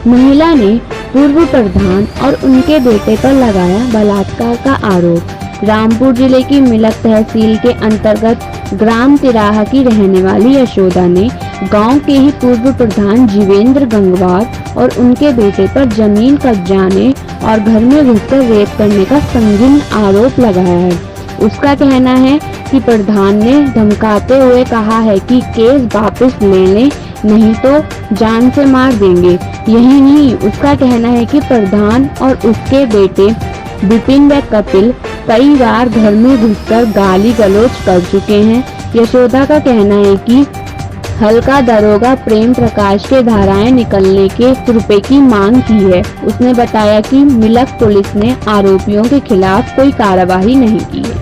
महिला ने पूर्व प्रधान और उनके बेटे पर लगाया बलात्कार का आरोप। रामपुर जिले की मिलक तहसील के अंतर्गत ग्राम तिराहा की रहने वाली यशोदा ने गांव के ही पूर्व प्रधान जीवेंद्र गंगवार और उनके बेटे पर जमीन कब्जाने और घर में घुसकर रेप करने का संगीन आरोप लगाया है। उसका कहना है कि प्रधान ने धमकाते हुए कहा है कि केस वापस ले लें, नहीं तो जान से मार देंगे। यही नहीं, उसका कहना है कि प्रधान और उसके बेटे विपिन व कपिल कई बार घर में घुसकर गाली गलौज कर चुके हैं। यशोदा का कहना है कि हल्का दरोगा प्रेम प्रकाश के धाराएं निकलने के रुपए की मांग की है। उसने बताया कि मिलक पुलिस ने आरोपियों के खिलाफ कोई कार्रवाई नहीं की है।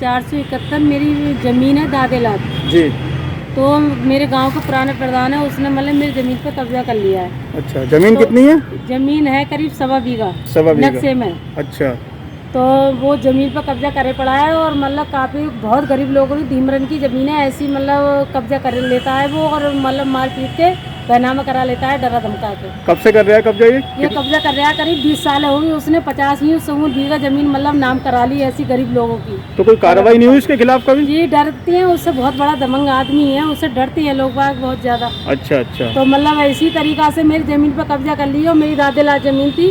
471 मेरी जमीन है दादेलाल जी। तो मेरे गांव का पुराना प्रधान है, उसने मतलब मेरी जमीन पर कब्जा कर लिया है। अच्छा, जमीन तो कितनी है? जमीन है करीब 1.25 बीघा नक्शे में। अच्छा। तो वो जमीन पर कब्जा करे पड़ा है और मतलब काफ़ी बहुत गरीब लोगों की धीमरन की ज़मीन है, ऐसी मतलब कब्जा कर लेता है वो और मतलब मार पीट के बैनामा करा लेता है डरा धमका के। कब से कर रहा है कब्जा ये कब्जा कर रहा है करीब 20 साल हो गई। उसने 50 ही बीघा जमीन मतलब नाम करा ली ऐसी गरीब लोगों की। तो कोई कार्रवाई नहीं हुई उसके खिलाफ कभी? जी डरते हैं उससे, बहुत बड़ा दमंग आदमी है, उससे डरते हैं लोग बाग बहुत ज़्यादा। अच्छा अच्छा। तो मतलब इसी तरीका से मेरी ज़मीन पर कब्जा कर लिया। मेरी दादेलाल ज़मीन थी,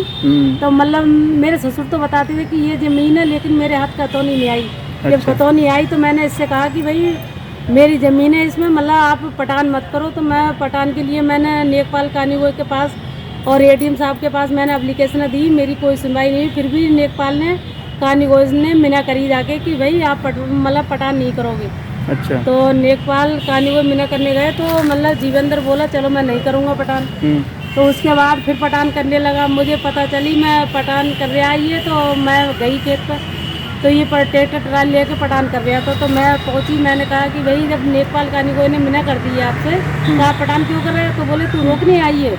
तो मतलब मेरे ससुर तो बताते थे कि ये ज़मीन है, लेकिन मेरे हाथ खतौनी नहीं आई। जब खतौनी आई तो मैंने इससे कहा कि भाई मेरी ज़मीन है, इसमें मतलब आप पटान मत करो। तो मैं पटान के लिए मैंने नेकपाल कानीगोई के पास और एडीएम साहब के पास मैंने एप्लीकेशन दी, मेरी कोई सुनवाई नहीं। फिर भी नेकपाल ने कानीगोई ने मिना करी जाके कि भाई आप मतलब पटान नहीं करोगे। अच्छा। तो नेकपाल कानीगोई मिना करने गए तो मतलब जीवेंद्र बोला चलो मैं नहीं करूँगा पटान। तो उसके बाद फिर पटान करने लगा। मुझे पता चली मैं पटान कर रहा है ये, तो मैं गई खेत पर, तो ये ट्रैक्टर ट्राली लेके पटान कर रहा था। तो मैं पहुंची, मैंने कहा कि भाई जब नेकपाल कानीगोई ने मना कर दी है आपसे तो आप पटान क्यों कर रहे हो? तो बोले तू रोकने आई है।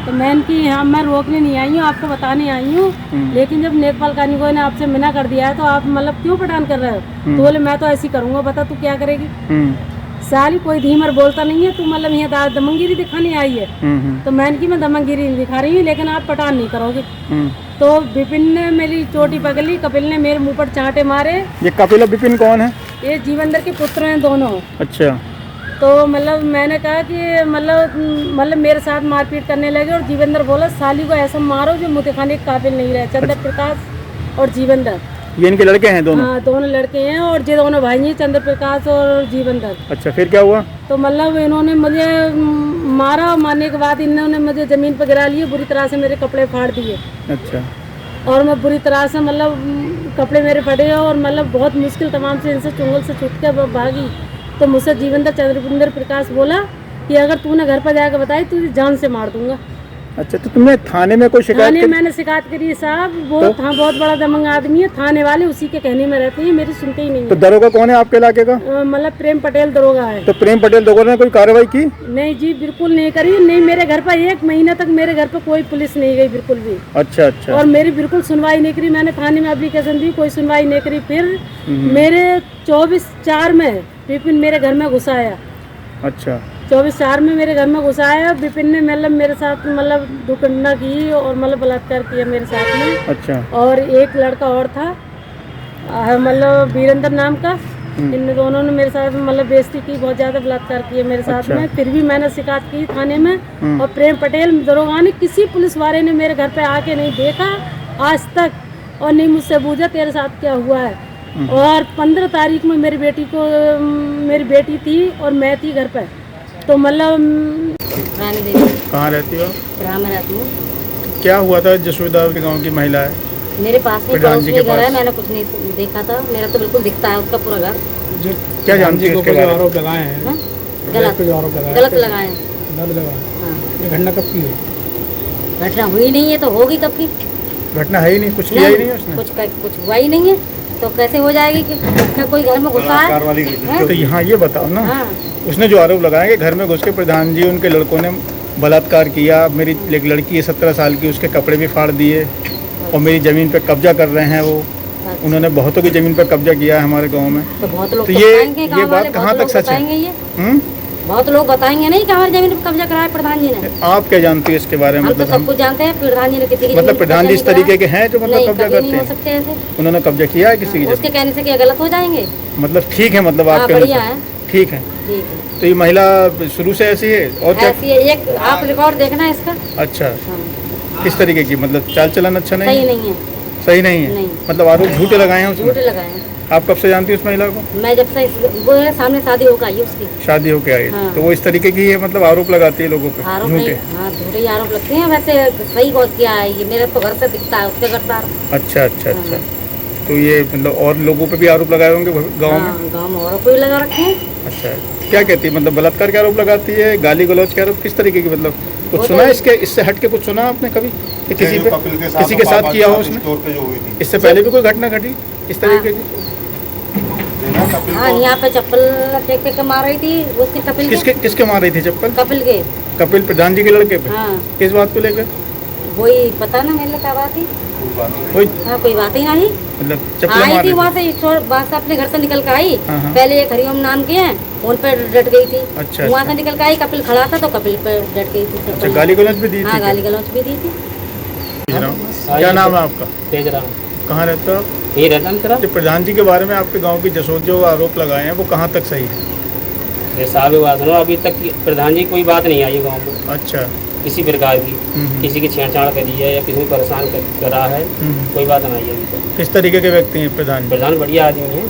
तो मैंने कि हाँ मैं रोकने नहीं आई हूँ, आपको बताने आई हूँ, लेकिन जब नेकपाल कानीगोई ने आपसे मना कर दिया है तो आप मतलब क्यों पटान कर रहे हो? तो बोले मैं तो ऐसे ही करूँगा, बता तू क्या करेगी? साली कोई धीमर बोलता नहीं है, तू मतलब यहाँ दमनगिरी दिखाने आई है। तो मैंने कि मैं दमनगिरी नहीं दिखा रही हूँ, लेकिन आप पटान नहीं करोगे। तो विपिन ने मेरी चोटी पकड़ी, कपिल ने मेरे मुंह पर चांटे मारे। ये कपिल और विपिन कौन है? ये जीवेंद्र के पुत्र हैं दोनों। अच्छा। तो मतलब मैंने कहा कि मतलब मेरे साथ मारपीट करने लगे और जीवेंद्र बोला साली को ऐसा मारो जो मुँह दिखाने के काबिल नहीं रहे। चंद्र प्रकाश और जीवेंद्र, ये इनके लड़के हैं दोनों? हाँ दोनों लड़के हैं और ये दोनों भाई हैं, चंद्र प्रकाश और जीवेंद्र। अच्छा, फिर क्या हुआ? तो मतलब इन्होंने मुझे मारा, मारने के बाद इन्होंने मुझे ज़मीन पर गिरा लिए, बुरी तरह से मेरे कपड़े फाड़ दिए। अच्छा। और मैं बुरी तरह से मतलब कपड़े मेरे फटे और मतलब बहुत मुश्किल तमाम से इनसे चुंगल से छूट के भागी। तो मुझसे जीवेंद्र चंद्र प्रकाश बोला कि अगर तूने घर पर जाकर बताई तुझे जान से मार दूंगा। अच्छा, तो तुमने थाने में कोई शिकायत करी? मैंने शिकायत करी साहब, वो तो? बहुत बड़ा दमंग आदमी है, थाने वाले उसी के कहने में रहते हैं, मेरी सुनते ही नहीं है। तो दरोगा कौन है आपके इलाके का? मतलब प्रेम पटेल दरोगा है। तो प्रेम पटेल दरोगा ने कोई कार्रवाई की? नहीं जी, बिल्कुल नहीं करी। नहीं, मेरे घर पर 1 महीना तक मेरे घर पर कोई पुलिस नहीं गई बिल्कुल भी। अच्छा अच्छा। और मेरी बिल्कुल सुनवाई नहीं करी। मैंने थाने में एप्लीकेशन दी, कोई सुनवाई नहीं करी। फिर मेरे 24/4 में विपिन मेरे घर में घुसा आया। अच्छा। 24/4 में मेरे घर में घुसा आया। विपिन ने मतलब मेरे साथ मतलब दुर्घटना की और मतलब बलात्कार किया मेरे साथ में। अच्छा। और एक लड़का और था मतलब वीरेंद्र नाम का, इन दोनों ने मेरे साथ मतलब बेइज्जती की, बहुत ज़्यादा बलात्कार किया मेरे साथ में। फिर भी मैंने शिकायत की थाने में और प्रेम पटेल दरोगा ने, किसी पुलिस वाले ने मेरे घर पे आके नहीं देखा आज तक और नहीं मुझसे पूछा तेरे साथ क्या हुआ है। और 15 तारीख में मेरी मेरी बेटी थी और मैं थी घर पे। तो मतलब कहाँ रहती हो? में रहती हूँ। क्या हुआ था? जसोदा के गांव की महिला है, मेरे पास में प्रधान जी के घर है, पास। मैंने कुछ नहीं देखा था, मेरा तो बिल्कुल दिखता है उसका पूरा घर। क्या जानती है उसके बारे में? आरोप लगाए हैं, गलत लगाए हैं। ये घटना कब की है? घटना हुई नहीं है तो होगी कब की? घटना है ही नहीं, कुछ किया ही नहीं उसने। कुछ हुआ ही नहीं है तो कैसे हो जाएगी कि कोई घर में घुसा है? तो यहाँ ये बताओ ना, हाँ। उसने जो आरोप लगाया कि घर में घुस के प्रधान जी उनके लड़कों ने बलात्कार किया, मेरी एक लड़की है 17 साल की, उसके कपड़े भी फाड़ दिए और मेरी ज़मीन पे कब्जा कर रहे हैं वो। उन्होंने बहुतों की ज़मीन पर कब्जा किया है हमारे गांव में। तो बहुत लोग तो ये बात कहाँ तक सच है? बहुत लोग बताएंगे नहीं कि हमारी जमीन पर कब्जा कराया प्रधान जी ने। आप क्या जानती है इसके बारे में? हम तो मतलब सब कुछ जानते हैं, प्रधान जी ने किसी की मतलब जमीन पर प्रधान जी कब्जा इस नहीं तरीके कराया। के हैं जो मतलब नहीं, कब्जा कभी करते नहीं हो हैं? सकते ऐसे। उन्होंने कब्जा किया है किसी की उसके जमीन? कहने से क्या गलत हो जाएंगे? मतलब ठीक है, मतलब हाँ, आपके बढ़िया अनुसार? है। ठीक है। ठीक है, तो ये महिला शुरू से ऐसी है और क्या? ऐसी है। एक आप रिकॉर्ड देखना है इसका। अच्छा, हाँ, किस तरीके की? मतलब चाल चलन अच्छा नहीं सही है? नहीं है, सही नहीं है? नहीं। मतलब आरोप झूठे लगाए हैं उसमें? झूठ लगाए हैं। आप कब से जानती है उस महिला को? मैं जब से वो है सामने शादी होकर आई उसकी। शादी होके आई हाँ। तो वो इस तरीके की है, मतलब आरोप लगाती है लोगों पे आरोप झूठे? नहीं, हाँ झूठे ही आरोप लगते हैं। वैसे सही बहुत किया है ये, मेरे तो घर से दिखता है, उसके घर से। अच्छा अच्छा अच्छा। तो ये मतलब और लोगों पे भी आरोप लगाए होंगे गांव में? हाँ, गाँव में औरों को भी लगा रखे हैं। अच्छा, क्या कहती है? मतलब बलात्कार के आरोप लगाती है, गाली गलौज के आरोप, किस तरीके की? मतलब कुछ वो सुना तो- है इसके, इससे हट के कुछ सुना आपने कभी कि किसी के साथ किया हो उसने? इससे पहले भी कोई घटना घटी इस तरीके की? हाँ, यहाँ पे चप्पल फेंक के मार रही थी उसके कपिल के। किसके किसके मार रही थी चप्पल? कपिल के। कपिल प्रधान जी के लड़के पे? हाँ, किस बात को लेकर? वही पता ना मेरे क्या बात थी। कोई हाँ, कोई बात ही नहीं। मतलब चप्पल आई मार थी रही वहाँ से वहाँ से अपने घर से निकल के आई। हाँ, हाँ। पहले एक हरिओम नाम के हैं, उन पर डट गई थी। अच्छा, वहाँ अच्छा। से निकल के आई, कपिल खड़ा था तो कपिल पर डट गई थी। अच्छा, गाली गलौज भी दी हाँ, थी? गाली गलौज भी दी थी। क्या नाम है आपका? तेजराम कहाँ रहते हो आप? यही रहता है तेरा। जो प्रधान जी के बारे में आपके गांव की जसोद जो आरोप लगाए हैं वो कहाँ तक सही है? ये साहब बात सुनो, अभी तक प्रधान जी कोई बात नहीं आई है गाँव में अच्छा। किसी प्रकार की। किसी की छेड़छाड़ करी है या किसी को परेशान करा है, कोई बात नहीं आई है अभी तक। किस तरीके के व्यक्ति हैं प्रधान जी? प्रधान बढ़िया आदमी है।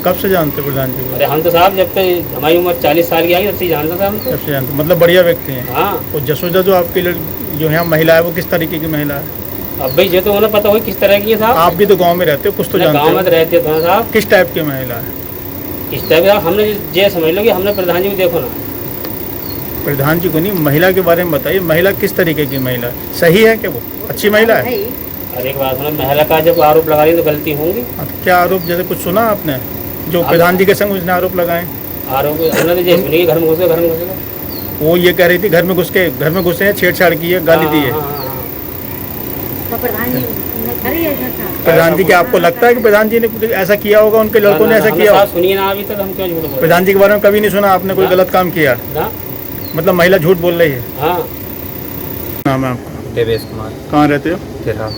कब से जानते हैं प्रधान जी को? अरे हम तो साहब जब तक हमारी उम्र 40 साल की आई तब से जानता था हम तो। कब से जानते हैं? मतलब बढ़िया व्यक्ति हैं। हाँ, और जसोदा जो आपकी जो यहाँ महिला है वो किस तरीके की महिला है? अब भाई ये तो उन्हें पता हो किस तरह की है साहब। आप भी तो गांव में रहते हो, कुछ तो जानते गाँव में हो। तो रहते थे साहब। किस टाइप की महिला है? किस टाइप का हमने ये समझ लो कि हमने प्रधान जी को देखो ना। प्रधान जी को नहीं, महिला के बारे में बताइए। महिला किस तरीके की महिला है? सही है क्या? वो अच्छी महिला है? अरे एक बात सुनो, महिला का जब आरोप लगा रही है तो गलती होंगी। अब क्या आरोप, जैसे कुछ सुना आपने जो प्रधान जी के संग उसने आरोप लगाए? आरोप हमने तो ये सुनी कि घर में घुसेगा, घर में घुसेगा। वो ये कह रही थी घर में घुसे हैं, छेड़छाड़ की है, गाली दी है। हाँ, हाँ, हाँ। तो प्रधान जी ने करी है ऐसा। प्रधान जी, क्या आपको लगता है कि प्रधान जी ने कुछ ऐसा किया होगा, उनके लड़कों ने ऐसा हमने किया साहब होगा? सुनिए ना, अभी तक हम क्यों झूठ बोल रहे प्रधान जी के बारे में कभी नहीं सुना आपने कोई हाँ। गलत काम किया? हैं? मतलब महिला झूठ बोल रही है? हाँ, नाम है आपका? देवेश कुमार कहाँ रहते हो? तेरा।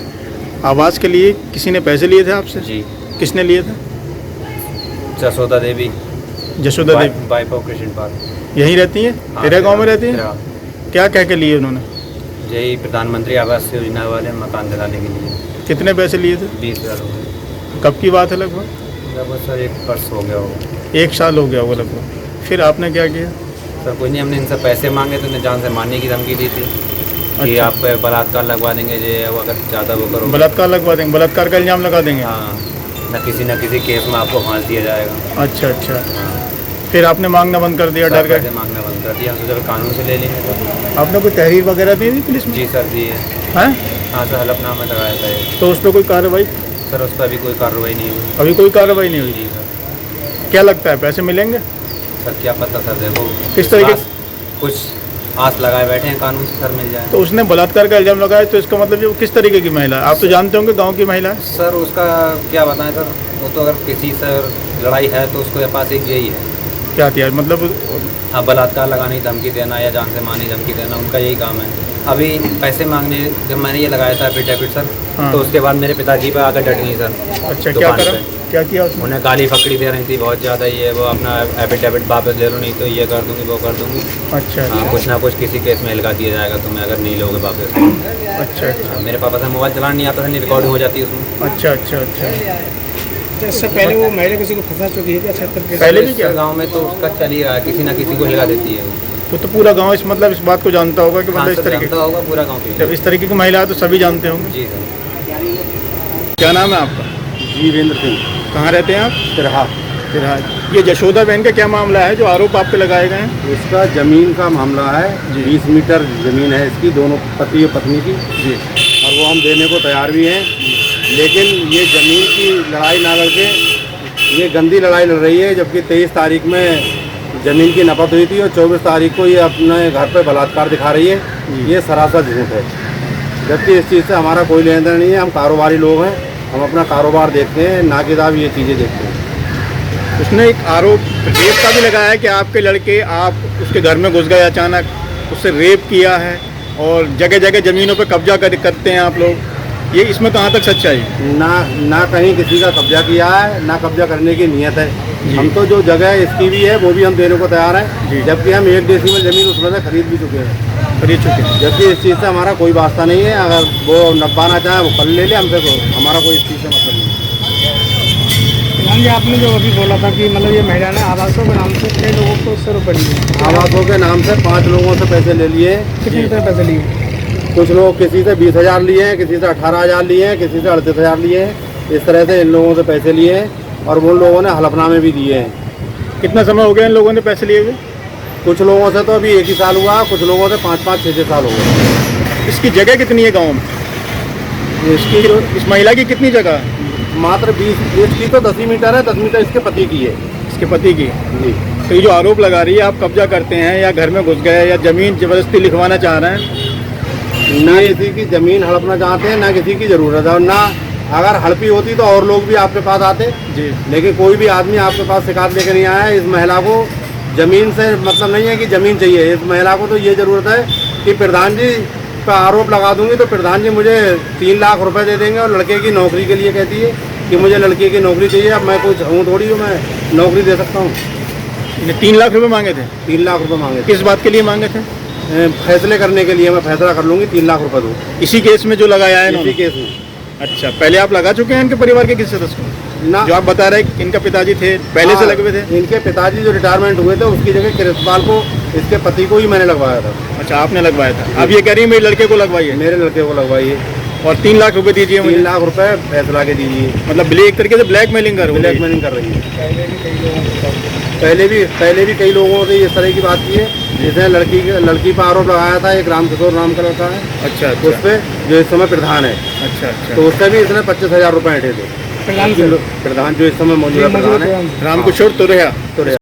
आवास के लिए किसी ने पैसे लिए थे आपसे? जी, किसने लिए थे? जसोदा देवी जसोदा देवी वाइफ ऑफ कृष्ण पाल। यहीं रहती हैं? हाँ, तेरे गांव में रहती हैं? तेरा। क्या कह के लिए उन्होंने? यही प्रधानमंत्री आवास योजना वाले मकान दिलाने के लिए कितने पैसे लिए थे? 20,000 हो गए। कब की बात है लगभग? लगभग सर 1 वर्ष हो गया होगा। 1 साल हो गया होगा लगभग। फिर आपने क्या किया? सर कुछ नहीं, हमने इनसे पैसे मांगे तो उन्हें जान से मारने की धमकी दी थी कि अच्छा। आप पे बलात्कार लगवा देंगे, ये वो अगर ज़्यादा वो करो। बलात्कार लगवा देंगे? बलात्कार का इल्जाम लगा देंगे? हाँ, न किसी केस में आपको फांस दिया जाएगा। अच्छा अच्छा। फिर आपने मांगना बंद कर दिया डर पैसे गए? मांगना बंद कर दिया, हम सोचा कानून से ले लेंगे सर। आपने कोई तहरीर वगैरह दी थी पुलिस में? जी सर, दी है। हैं? हाँ सर, हलफनामा लगाया था ये। तो उस पर कोई कार्रवाई? सर उस पर अभी कोई कार्रवाई नहीं हुई। अभी कोई कार्रवाई नहीं हुई? जी सर। क्या लगता है पैसे मिलेंगे? सर क्या पता सर, देखो किस तरीके? कुछ आस लगाए बैठे हैं कानून से सर मिल जाए। तो उसने बलात्कार का इल्जाम लगाया तो इसका मतलब ये वो किस तरीके की महिला है? आप तो जानते होंगे गांव की महिला है। सर उसका क्या बताएं सर, वो तो अगर किसी से लड़ाई है तो उसके पास एक यही है। क्या किया मतलब? हाँ, बलात्कार लगाने की धमकी देना या जान से मारने की धमकी देना, उनका यही काम है। अभी पैसे मांगने जब मैंने ये लगाया था एफिडेविट सर, हाँ। तो उसके बाद मेरे पिताजी पे आकर डट गई सर। अच्छा, क्या दुकान करा? पे। क्या किया उसने? उन्हें गाली फकड़ी दे रही थी बहुत ज़्यादा, ये वो अपना एफिडेविट वापस ले लो, नहीं तो ये कर दूंगी वो कर दूंगी। अच्छा हाँ, कुछ ना कुछ किसी केस में लगा दिया जाएगा तुम्हें अगर नहीं लोगे वापस। अच्छा अच्छा मेरे पापा से मोबाइल चलाना नहीं आता था, नहीं रिकॉर्डिंग हो जाती है उसमें। अच्छा अच्छा अच्छा। इससे पहले वो महिला किसी को फंसा चुकी है क्या छत्तर के? पहले भी क्या? गांव में तो उसका चल ही रहा है, किसी ना किसी को हिला देती है वो। तो पूरा गांव इस मतलब इस बात को जानता होगा कि हाँ मतलब इस सर, तरीके जानता होगा पूरा गांव की। जब इस तरीके की महिला है तो सभी जानते होंगे। जी सर। क्या नाम है आपका? जीवेंद्र सिंह कहाँ रहते हैं आप? तिरहा। फिलहाल ये जशोदा बहन का क्या मामला है जो आरोप आप पे लगाए गए हैं? इसका ज़मीन का मामला है। 20 मीटर ज़मीन है इसकी, दोनों पति और पत्नी की जी। और वो हम देने को तैयार भी हैं, लेकिन ये ज़मीन की लड़ाई ना लड़के ये गंदी लड़ाई लड़ रही है। जबकि 23 तारीख में ज़मीन की नपत हुई थी और 24 तारीख को ये अपने घर पर बलात्कार दिखा रही है। ये सरासर झूठ है, जबकि इस चीज़ से हमारा कोई लेन देन नहीं है। हम कारोबारी लोग हैं, हम अपना कारोबार देखते हैं, ना कि साहब ये चीज़ें देखते हैं। उसने एक आरोप रेप का भी लगाया है कि आपके लड़के आप उसके घर में घुस गए अचानक, उससे रेप किया है और जगह जगह ज़मीनों पे कब्जा करते हैं आप लोग। ये इसमें कहाँ तक सच्चाई है? ना कहीं किसी का कब्जा किया है, ना कब्जा करने की नीयत है। हम तो जो जगह इसकी भी है वो भी हम देने को तैयार हैं, जबकि हम 1 डेसिमल ज़मीन उसमें से खरीद भी चुके हैं। जबकि इस चीज़ से हमारा कोई वास्ता नहीं है। अगर वो नब्बाना चाहे वो कल ले ले हमसे, तो हमारा कोई इस चीज़ से मतलब नहीं है। प्रधान जी, आपने जो अभी बोला था कि मतलब ये महिला ने आवासों के नाम से कई लोगों को उससे रुपये लिए, आवासों के नाम से 5 लोगों से पैसे ले लिए। कितने पैसे लिए? कुछ लोग किसी से 20,000 लिए हैं, किसी से 18,000 लिए हैं, किसी से 38,000 लिए हैं। इस तरह से इन लोगों से पैसे लिए हैं और उन लोगों ने हलफनामे भी दिए हैं। कितना समय हो गया इन लोगों ने पैसे लिए हुए? कुछ लोगों से तो अभी 1 ही साल हुआ, कुछ लोगों से 5-5, 6-6 साल हो गए। इसकी जगह कितनी है गाँव में? इसकी जो इस महिला की कितनी जगह है? मात्र 20, इसकी तो 10 ही मीटर है, 10 मीटर इसके पति की है। इसके पति की। जी। तो ये जो आरोप लगा रही है आप कब्जा करते हैं या घर में घुस गए या ज़मीन ज़बरदस्ती लिखवाना चाह रहे हैं, ना किसी की ज़मीन हड़पना चाहते हैं, ना किसी की ज़रूरत है। और ना अगर हड़पी होती तो और लोग भी आपके पास आते जी। लेकिन कोई भी आदमी आपके पास शिकायत लेकर नहीं आया है। इस महिला को ज़मीन से मतलब नहीं है कि ज़मीन चाहिए। इस महिला को तो ये ज़रूरत है कि प्रधान जी का आरोप लगा दूंगी तो प्रधान जी मुझे 3 लाख रुपए दे देंगे, और लड़के की नौकरी के लिए कहती है कि मुझे लड़के की नौकरी चाहिए। अब मैं कुछ हूँ थोड़ी, मैं नौकरी दे सकता हूँ। 3 लाख रुपए मांगे थे? 3 लाख रुपए मांगे थे। किस बात के लिए मांगे थे? फैसले करने के लिए। मैं फैसला कर लूँगी, 3 लाख रुपए दूँ इसी केस में जो लगाया है इसी इन्होंने? केस में। अच्छा, पहले आप लगा चुके हैं इनके परिवार के किसी सदस्य को? ना, जो आप बता रहे हैं कि इनका पिताजी थे, पहले से लगे हुए थे? इनके पिताजी जो रिटायरमेंट हुए थे उसकी जगह कृष्णपाल को, इसके पति को ही मैंने लगवाया था। अच्छा, आपने लगवाया था। अब ये कह रही है मेरे लड़के को लगवाइए मेरे लड़के को लगवाइए और 3 लाख रुपए दीजिए मुझे। 3 लाख रुपए फैसला के दीजिए। मतलब एक तरीके से ब्लैकमेलिंग कर रही है। ब्लैकमेलिंग कर रही है। पहले भी कई लोगों से इस तरह की बात की है। जिसने लड़की पर आरोप लगाया था, एक रामकिशोर नाम का लड़का है, अच्छा उस पर जो इस समय प्रधान है, अच्छा। तो उससे भी इसने 25,000 रुपए हटे थे। प्रधान जो इस समय मौजूदा प्रधान है, रामकिशोर तुरैया।